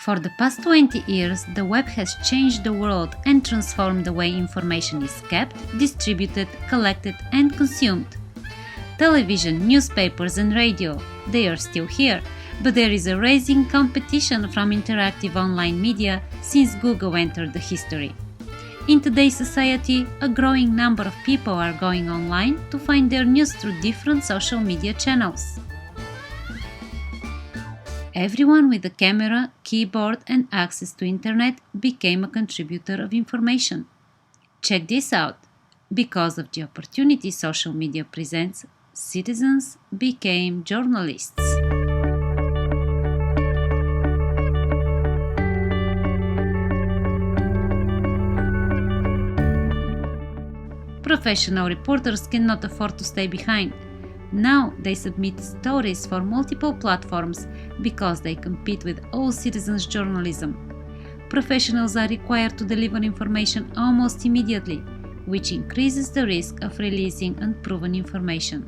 For the past 20 years, the web has changed the world and transformed the way information is kept, distributed, collected, and consumed. Television, newspapers, and radio, they are still here, but there is a rising competition from interactive online media since Google entered the history. In today's society, a growing number of people are going online to find their news through different social media channels. Everyone with a camera, keyboard, and access to internet became a contributor of information. Check this out. Because of the opportunity social media presents, citizens became journalists. Professional reporters cannot afford to stay behind. Now they submit stories for multiple platforms because they compete with all citizens' journalism. Professionals are required to deliver information almost immediately, which increases the risk of releasing unproven information.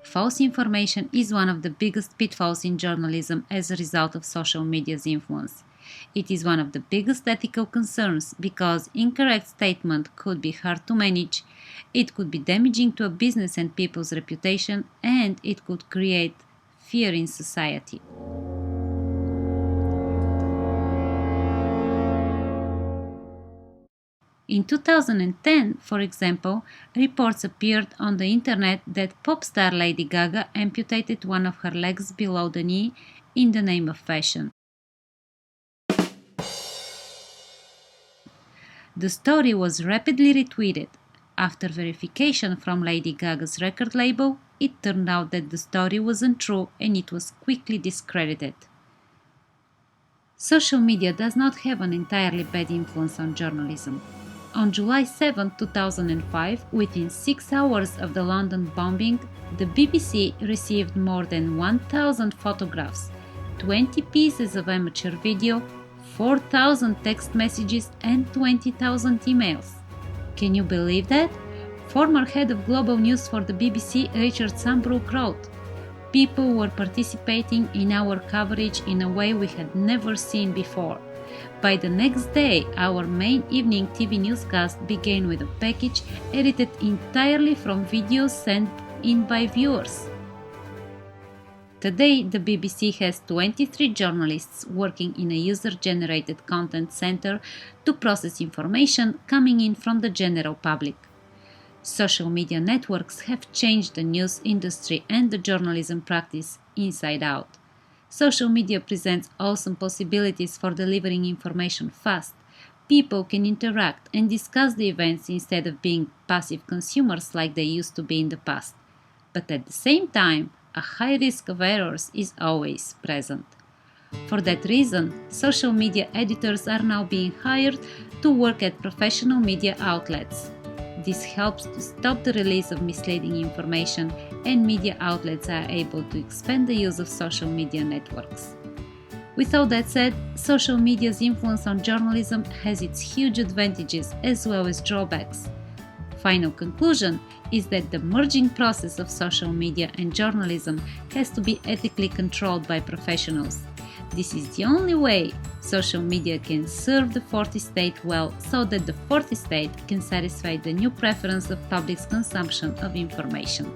False information is one of the biggest pitfalls in journalism as a result of social media's influence. It is one of the biggest ethical concerns because incorrect statement could be hard to manage, it could be damaging to a business and people's reputation, and it could create fear in society. In 2010, for example, reports appeared on the internet that pop star Lady Gaga amputated one of her legs below the knee in the name of fashion. The story was rapidly retweeted. After verification from Lady Gaga's record label, it turned out that the story was untrue and it was quickly discredited. Social media does not have an entirely bad influence on journalism. On July 7, 2005, within 6 hours of the London bombing, the BBC received more than 1,000 photographs, 20 pieces of amateur video, 4,000 text messages and 20,000 emails. Can you believe that? Former head of global news for the BBC, Richard Sambrook, wrote, "People were participating in our coverage in a way we had never seen before. By the next day, our main evening TV newscast began with a package edited entirely from videos sent in by viewers." Today, the BBC has 23 journalists working in a user-generated content center to process information coming in from the general public. Social media networks have changed the news industry and the journalism practice inside out. Social media presents awesome possibilities for delivering information fast. People can interact and discuss the events instead of being passive consumers like they used to be in the past. But at the same time, a high risk of errors is always present. For that reason, social media editors are now being hired to work at professional media outlets. This helps to stop the release of misleading information, and media outlets are able to expand the use of social media networks. With all that said, social media's influence on journalism has its huge advantages as well as drawbacks. Final conclusion is that the merging process of social media and journalism has to be ethically controlled by professionals. This is the only way social media can serve the fourth estate well, so that the fourth estate can satisfy the new preference of public's consumption of information.